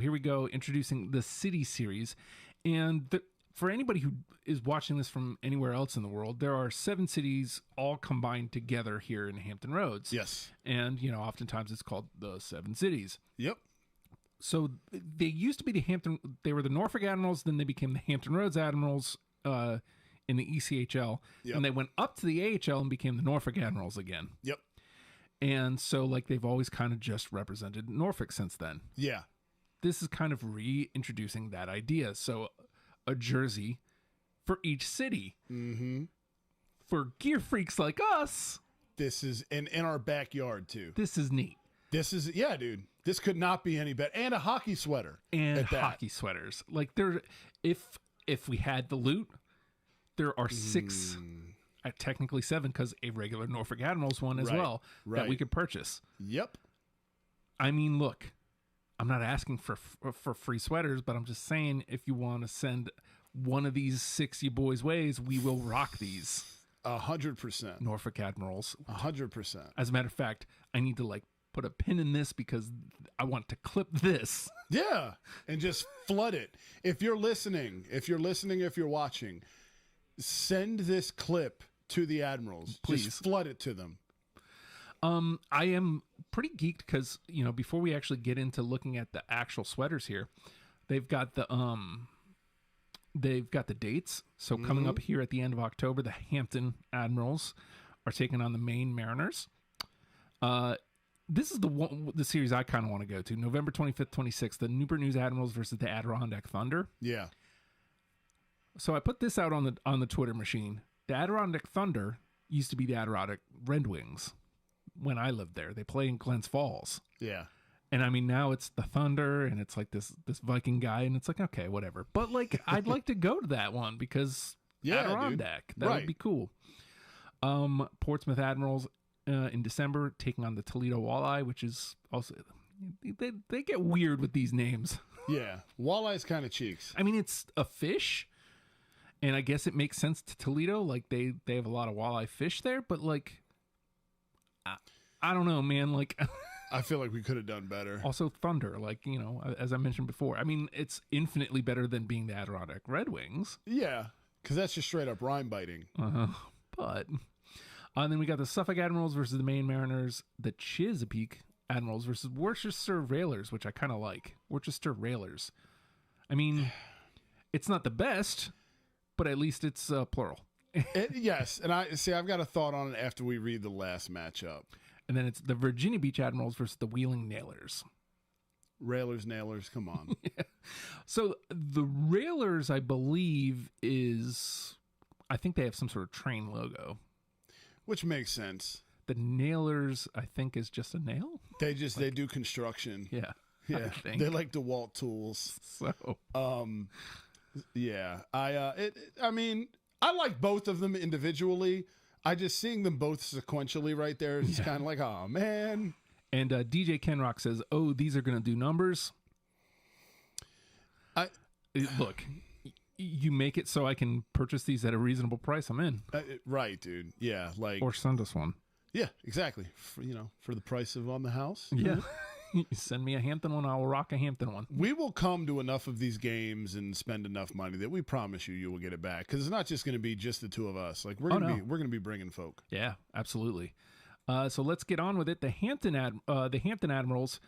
Here we go, introducing the City Series. And for anybody who is watching this from anywhere else in the world, there are 7 cities all combined together here in Hampton Roads. Yes. And, oftentimes it's called the 7 Cities. Yep. So they used to be they were the Norfolk Admirals, then they became the Hampton Roads Admirals in the ECHL. Yep. And they went up to the AHL and became the Norfolk Admirals again. Yep. And so, they've always kind of just represented Norfolk since then. Yeah. This is kind of reintroducing that idea. So a jersey for each city. Mm-hmm. For gear freaks like us. This is in our backyard, too. This is neat. This is, yeah, dude. This could not be any better. And a hockey sweater. And hockey sweaters. If we had the loot, there are 6, technically 7, because a regular Norfolk Admirals one as well, that we could purchase. Yep. I mean, look, I'm not asking for free sweaters, but I'm just saying if you want to send one of these 6 you boys' ways, we will rock these. 100%. Norfolk Admirals. 100%. As a matter of fact, I need to put a pin in this because I want to clip this. Yeah, and just flood it. If you're listening, if you're watching, send this clip to the Admirals. Please. Just flood it to them. I am pretty geeked because, before we actually get into looking at the actual sweaters here, they've got the dates. So coming up here at the end of October, the Hampton Admirals are taking on the Maine Mariners. This is the series I kind of want to go to. November 25th, 26th, the Newport News Admirals versus the Adirondack Thunder. Yeah. So I put this out on the Twitter machine. The Adirondack Thunder used to be the Adirondack Red Wings when I lived there. They play in Glens Falls. Yeah. And I mean, now it's the Thunder and it's like this Viking guy and it's like, okay, whatever. But I'd like to go to that one because Adirondack, dude. That would be cool. Portsmouth Admirals in December taking on the Toledo Walleye, which is also, they get weird with these names. Yeah. Walleye's kind of cheeks. I mean, it's a fish. And I guess it makes sense to Toledo. They have a lot of walleye fish there, but I don't know, man. I feel like we could have done better. Also Thunder, as I mentioned before. I mean, it's infinitely better than being the Adirondack Red Wings. Yeah, because that's just straight up rhyme biting. But then we got the Suffolk Admirals versus the Maine Mariners, the Chesapeake Admirals versus Worcester Railers, which I kind of like. Worcester Railers. I mean, it's not the best, but at least it's plural. Yes, and I've got a thought on it after we read the last matchup. And then it's the Virginia Beach Admirals versus the Wheeling Nailers. Railers, nailers, come on. Yeah. So the Railers, I believe, I think they have some sort of train logo. Which makes sense. The Nailers, I think, is just a nail. They do construction. Yeah. Yeah. They like DeWalt tools. So. Yeah. I mean, I like both of them individually. I just seeing them both sequentially right there is kind of like, oh, man. And DJ Kenrock says, oh, these are going to do numbers. Look, you make it so I can purchase these at a reasonable price. I'm in. Right, dude. Yeah. Or send us one. Yeah, exactly. For the price of on the house. Yeah. You send me a Hampton one, I will rock a Hampton one. We will come to enough of these games and spend enough money that we promise you will get it back. Because it's not just going to be just the two of us. We're gonna be bringing folk. Yeah, absolutely. So let's get on with it. The Hampton Admirals.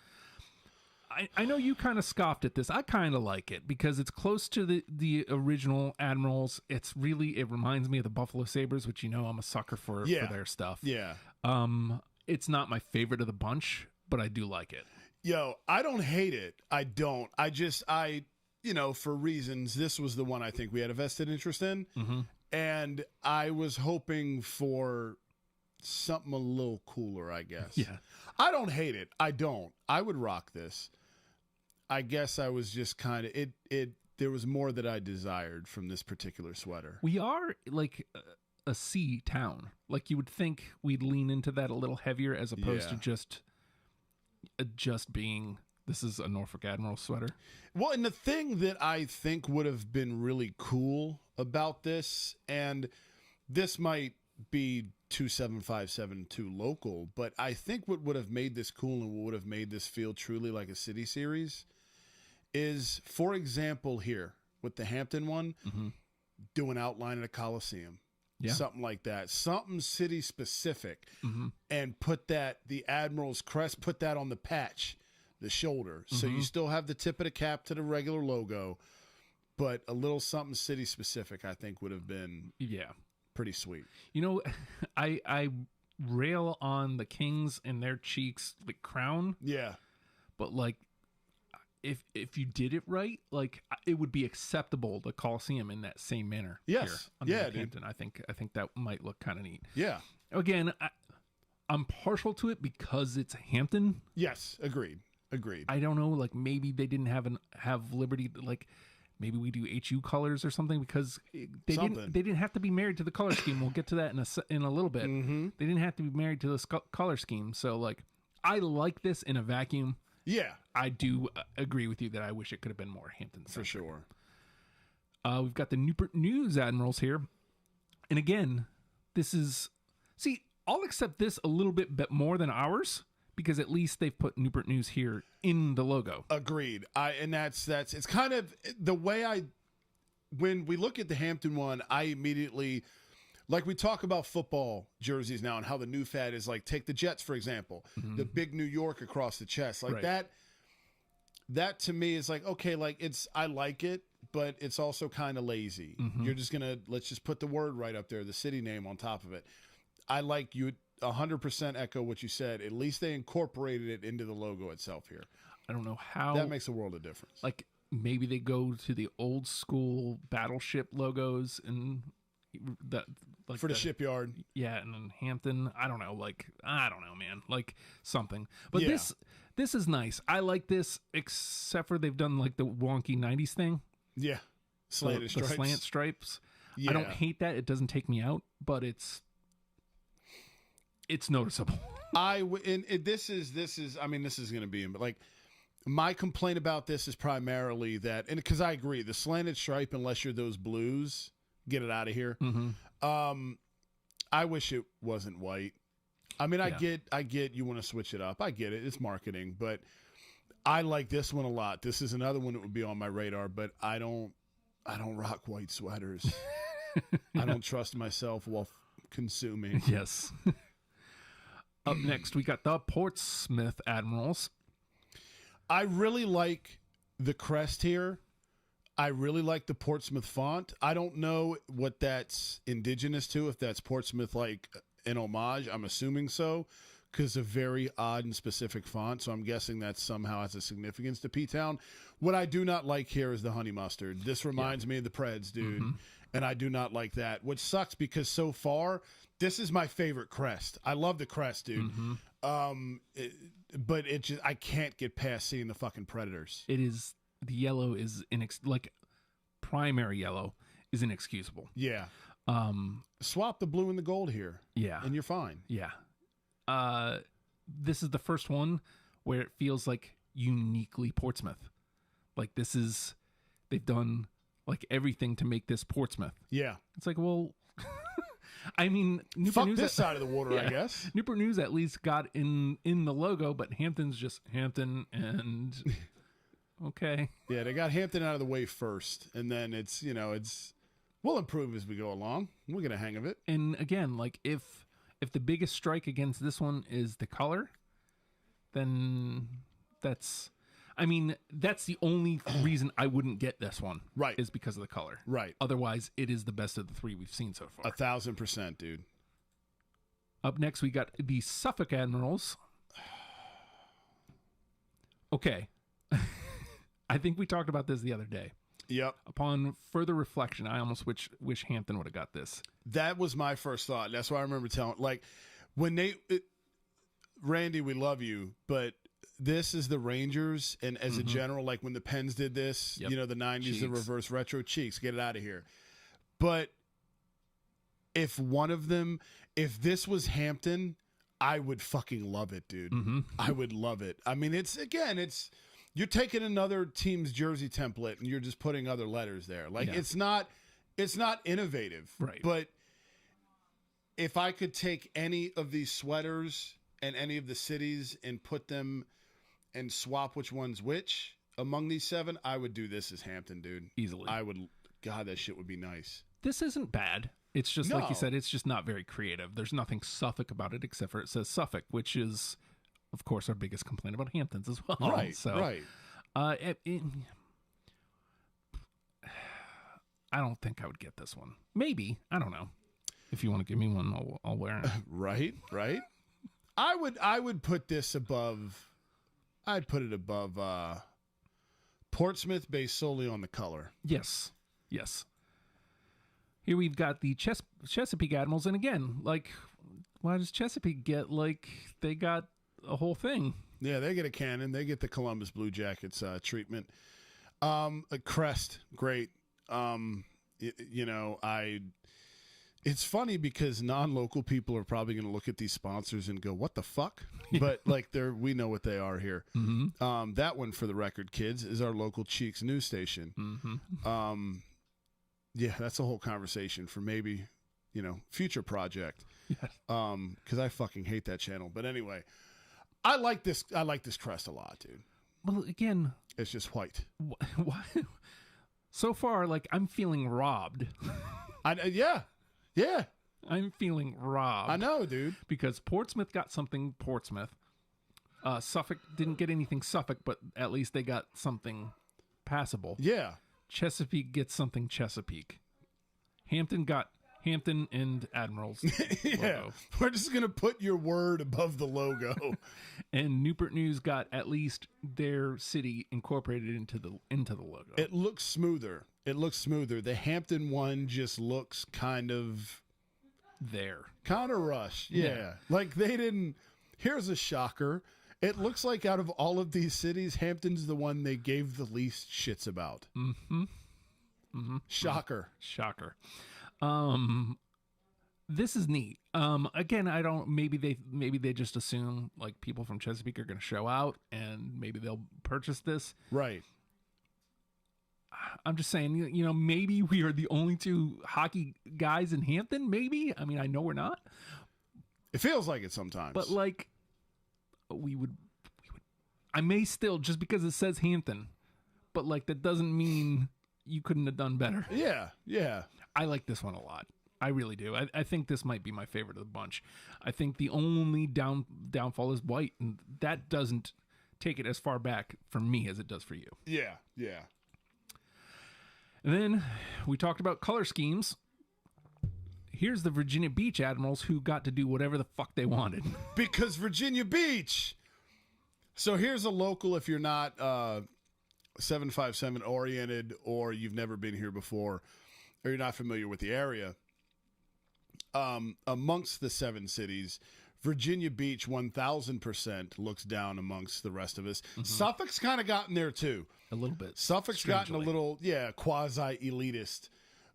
I know you kind of scoffed at this. I kind of like it because it's close to the original Admirals. It reminds me of the Buffalo Sabres, which I'm a sucker for their stuff. Yeah. It's not my favorite of the bunch, but I do like it. Yo, I don't hate it. I don't. For reasons, this was the one I think we had a vested interest in. Mm-hmm. And I was hoping for something a little cooler, I guess. Yeah. I don't hate it. I don't. I would rock this. I guess I was just kind of there was more that I desired from this particular sweater. We are like a sea town. Like you would think we'd lean into that a little heavier as opposed to just being this is a Norfolk Admiral sweater. Well, and the thing that I think would have been really cool about this, and this might be 2757 too local, but I think what would have made this cool and what would have made this feel truly like a city series is, for example, here with the Hampton one, do an outline at a Coliseum. Yeah. Something like that. Something city specific. And put that, the Admiral's crest, put that on the patch, the shoulder. So you still have the tip of the cap to the regular logo, but a little something city specific, I think, would have been pretty sweet. You know, I rail on the Kings and their cheeks, the crown. Yeah. But like, if you did it right, like it would be acceptable to Coliseum in that same manner. Yes. Here Yeah, the Hampton. I think that might look kind of neat. Yeah. Again, I'm partial to it because it's Hampton. Yes. Agreed. I don't know. Like maybe they didn't have liberty. Like maybe we do HU colors or something because they didn't have to be married to the color scheme. We'll get to that in a little bit. They didn't have to be married to the color scheme. So like, I like this in a vacuum. Yeah. I do agree with you that I wish it could have been more Hampton for sure. We've got the Newport News Admirals here. And again, this is... See, I'll accept this a little bit more than ours because at least they've put Newport News here in the logo. Agreed. And that's it's kind of the way when we look at the Hampton one, I immediately... Like we talk about football jerseys now and how the new fad is like, take the Jets, for example, the big New York across the chest. Like that to me is like, okay, like I like it, but it's also kind of lazy. You're just let's just put the word right up there, the city name on top of it. I like you 100% echo what you said. At least they incorporated it into the logo itself here. I don't know how. That makes a world of difference. Like maybe they go to the old school battleship logos and that. Like for the shipyard. Yeah, and then Hampton. I don't know, man. Like something. But this is nice. I like this, except for they've done like the wonky 90s thing. Yeah. Slanted stripes. The slant stripes. Yeah. I don't hate that. It doesn't take me out, but it's noticeable. This is I mean, this is going to be, but like my complaint about this is primarily that, and because I agree, the slanted stripe, unless you're those blues, get it out of here. I wish it wasn't white. I mean, I get you want to switch it up. I get it. It's marketing, but I like this one a lot. This is another one that would be on my radar, but I don't rock white sweaters. I don't trust myself while consuming. Yes. Up next, we got the Portsmouth Admirals. I really like the crest here. I really like the Portsmouth font. I don't know what that's indigenous to, if that's Portsmouth like an homage. I'm assuming so, because a very odd and specific font. So I'm guessing that somehow has a significance to P-Town. What I do not like here is the honey mustard. This reminds me of the Preds, dude. And I do not like that, which sucks because so far, this is my favorite crest. I love the crest, dude. But it just, I can't get past seeing the fucking Predators. It is... The yellow is primary yellow is inexcusable. Yeah. Swap the blue and the gold here. Yeah. And you're fine. Yeah. This is the first one where it feels like uniquely Portsmouth. Like they've done like everything to make this Portsmouth. Yeah. It's like, well, I mean, Newport fuck News this side of the water, I guess. Newport News at least got in the logo, but Hampton's just Hampton and... Okay. Yeah, they got Hampton out of the way first, and then we'll improve as we go along. We'll get a hang of it. And again, like if the biggest strike against this one is the color, then that's the only reason I wouldn't get this one. Right. Is because of the color. Right. Otherwise, it is the best of the three we've seen so far. 1,000%, dude. Up next, we got the Suffolk Admirals. Okay. I think we talked about this the other day. Yep. Upon further reflection, I almost wish Hampton would have got this. That was my first thought. That's why I remember telling, like, when Randy, we love you, but this is the Rangers, and as a general, like when the Pens did this, the 90s, Cheeks. the reverse retro cheeks, get it out of here. But if this was Hampton, I would fucking love it, dude. I would love it. I mean, you're taking another team's jersey template and you're just putting other letters there. Like it's not innovative. Right. But if I could take any of these sweaters and any of the cities and put them and swap which one's which, among these 7, I would do this as Hampton, dude. Easily. I would. God, that shit would be nice. This isn't bad. It's just like you No. said, it's just not very creative. There's nothing Suffolk about it except for it says Suffolk, which is, of course, our biggest complaint about Hamptons as well. Right, So, right. I don't think I would get this one. Maybe. I don't know. If you want to give me one, I'll wear it. Right, right. I would put this above. I'd put it above Portsmouth, based solely on the color. Yes. Yes. Here we've got the Chesapeake Admirals, and again, like, why does Chesapeake get, like, they got a whole thing? Yeah, they get a cannon. They get the Columbus Blue Jackets treatment. A crest, great. It's funny because non-local people are probably going to look at these sponsors and go, "What the fuck?" But like, we know what they are here. Mm-hmm. That one, for the record, kids, is our local Cheeks news station. Mm-hmm. Yeah, that's a whole conversation for maybe, future project. Yes. Because I fucking hate that channel. But anyway, I like this crest a lot, dude. Well, again, It's just white. why? So far, like, I'm feeling robbed. Yeah. I'm feeling robbed. I know, dude. Because Portsmouth got something Portsmouth. Suffolk didn't get anything Suffolk, but at least they got something passable. Yeah. Chesapeake gets something Chesapeake. Hampton got Hampton and Admirals logo. We're just going to put your word above the logo. And Newport News got at least their city incorporated into the logo. It looks smoother. The Hampton one just looks kind of rushed. Yeah. Like they didn't. Here's a shocker. It looks like out of all of these cities, Hampton's the one they gave the least shits about. Mm-hmm. Mm-hmm. Shocker. This is neat. Again, maybe they just assume like people from Chesapeake are going to show out and maybe they'll purchase this. Right. I'm just saying, maybe we are the only 2 hockey guys in Hampton. Maybe. I mean, I know we're not. It feels like it sometimes. But like, we would. I may still, just because it says Hampton, but like that doesn't mean you couldn't have done better. Yeah. I like this one a lot. I really do. I think this might be my favorite of the bunch. I think the only downfall is white, and that doesn't take it as far back for me as it does for you. Yeah. And then we talked about color schemes. Here's the Virginia Beach Admirals, who got to do whatever the fuck they wanted. Because Virginia Beach. So here's a local, if you're not 757 oriented or you've never been here before or you're not familiar with the area. Amongst the 7 cities, Virginia Beach 1000% looks down amongst the rest of us. Mm-hmm. Suffolk's kind of gotten there too. A little bit. Suffolk's gotten a little, quasi-elitist.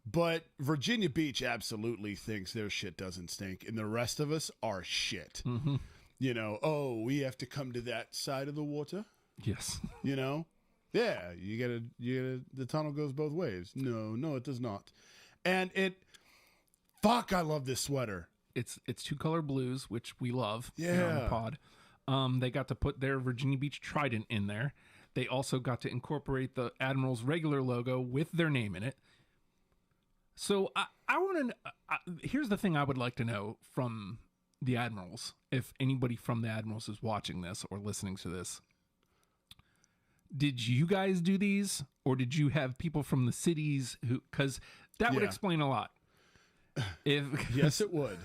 But Virginia Beach absolutely thinks their shit doesn't stink. And the rest of us are shit. Mm-hmm. We have to come to that side of the water. Yes. Yeah, you gotta, the tunnel goes both ways. No, it does not. And I love this sweater. It's 2-color blues, which we love Yeah. here on the pod. They got to put their Virginia Beach trident in there. They also got to incorporate the Admiral's regular logo with their name in it. So I want to. Here's the thing I would like to know from the Admirals, if anybody from the Admirals is watching this or listening to this. Did you guys do these, or did you have people from the cities who? Because that would explain a lot. Yes, it would.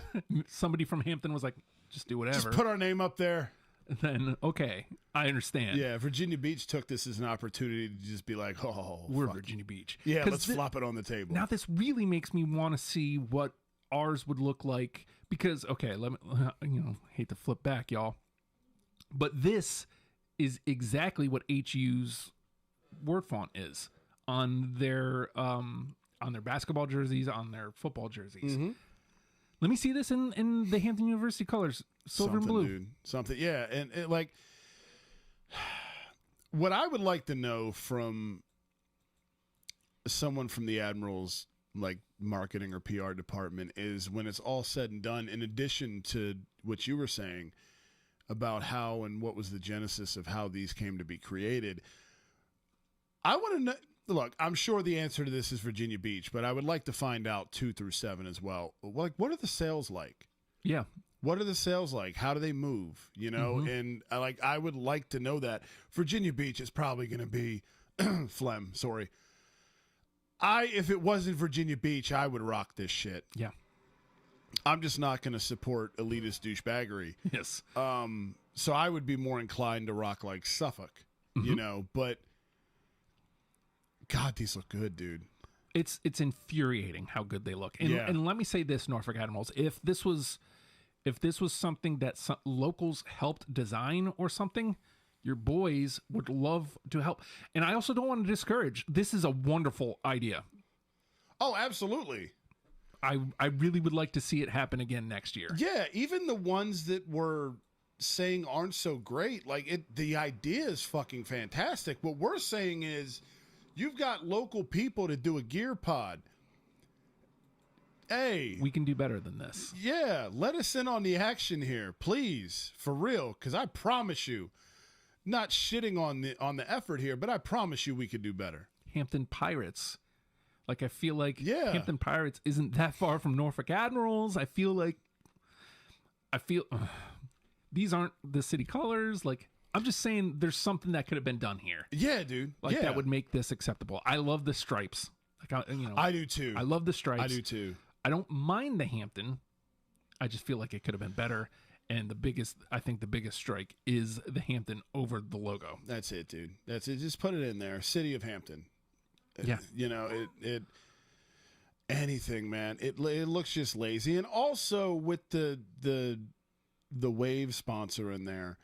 Somebody from Hampton was like, just do whatever. Just put our name up there. Then, okay, I understand. Yeah, Virginia Beach took this as an opportunity to just be like, we're fuck. Virginia Beach. Yeah, let's flop it on the table. Now, this really makes me want to see what ours would look like. Because, okay, let me, hate to flip back, y'all. But this is exactly what HU's word font is on their basketball jerseys, on their football jerseys. Mm-hmm. Let me see this in the Hampton University colors, silver and blue. Dude. Something, yeah. And what I would like to know from someone from the Admirals, like marketing or PR department, is when it's all said and done, in addition to what you were saying about how and what was the genesis of how these came to be created, I want to know. Look, I'm sure the answer to this is Virginia Beach, but I would like to find out 2 through 7 as well. Like, what are the sales like? Yeah. What are the sales like? How do they move? You know, and I would like to know that. Virginia Beach is probably going to be phlegm. Sorry. If it wasn't Virginia Beach, I would rock this shit. Yeah. I'm just not going to support elitist douchebaggery. Yes. So I would be more inclined to rock like Suffolk, you know, but God, these look good, dude. It's infuriating how good they look. And, Yeah. and let me say this, Norfolk Admirals, if this was something that locals helped design or something, your boys would love to help. And I also don't want to discourage. This is a wonderful idea. Oh, absolutely. I really would like to see it happen again next year. Yeah, even the ones that were saying aren't so great, like the idea is fucking fantastic. What we're saying is you've got local people to do a gear pod. Hey, We can do better than this. yeah, let us in on the action here, please, for real, because I promise you, not shitting on the effort here, but I promise you we could do better. Hampton Pirates. Like, I feel like Yeah. Hampton Pirates isn't that far from Norfolk Admirals. I feel these aren't the city colors. Like, I'm just saying there's something that could have been done here. Yeah, dude. Like, yeah. that would make this acceptable. I love the stripes. Like, I do too. I love the stripes. I do too. I don't mind the Hampton. I just feel like it could have been better. And I think the biggest strike is the Hampton over the logo. That's it, dude. That's it. Just put it in there. City of Hampton. Yeah. You know, it anything, man. It looks just lazy. And also with the wave sponsor in there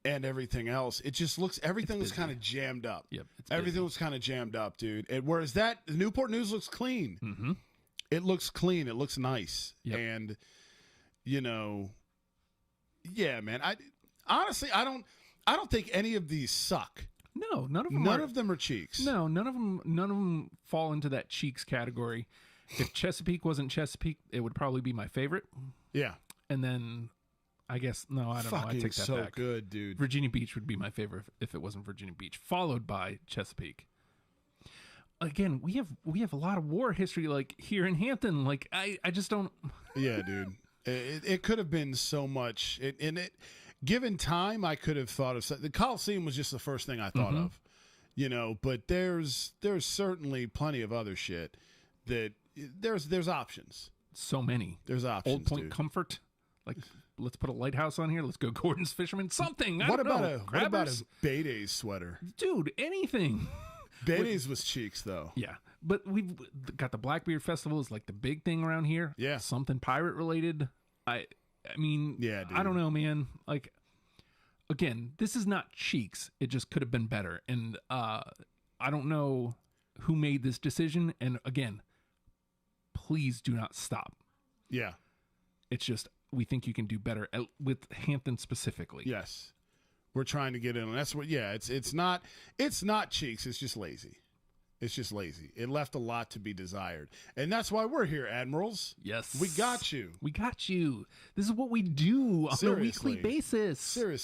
and everything else, it just everything was kind of jammed up. Yep. Everything was kind of jammed up, dude. Whereas the Newport News looks clean. Mm-hmm. It looks clean. It looks nice. Yep. And, you know, yeah, man. Honestly, I don't think any of these suck. No, none of them. None of them are cheeks. No, none of them fall into that cheeks category. If Chesapeake wasn't Chesapeake, it would probably be my favorite. Yeah. And then, I guess I don't know. I Fucking take that so back. good, dude. Virginia Beach would be my favorite if it wasn't Virginia Beach, followed by Chesapeake. Again, we have a lot of war history, like here in Hampton. Like I just don't. Yeah, dude. It could have been so much. Given time, I could have thought of the Coliseum was just the first thing I thought of, you know. But there's certainly plenty of other shit that there's options. So many. There's options. Old Point dude. Comfort, like let's put a lighthouse on here. Let's go Gordon's Fisherman. Something. What about Grabbers? a Baydays sweater? Dude, anything. Baydays was cheeks though. Yeah, but we've got the Blackbeard Festival is like the big thing around here. Yeah, something pirate related. I mean, yeah, dude. I don't know, man. Like, again, this is not cheeks. It just could have been better. And I don't know who made this decision. And again, please do not stop. Yeah, it's just we think you can do better with Hampton specifically. Yes. We're trying to get in, and that's what. Yeah, it's not cheeks. It's just lazy. It's just lazy. It left a lot to be desired, and that's why we're here, Admirals. Yes, we got you. We got you. This is what we do on a weekly basis. Seriously.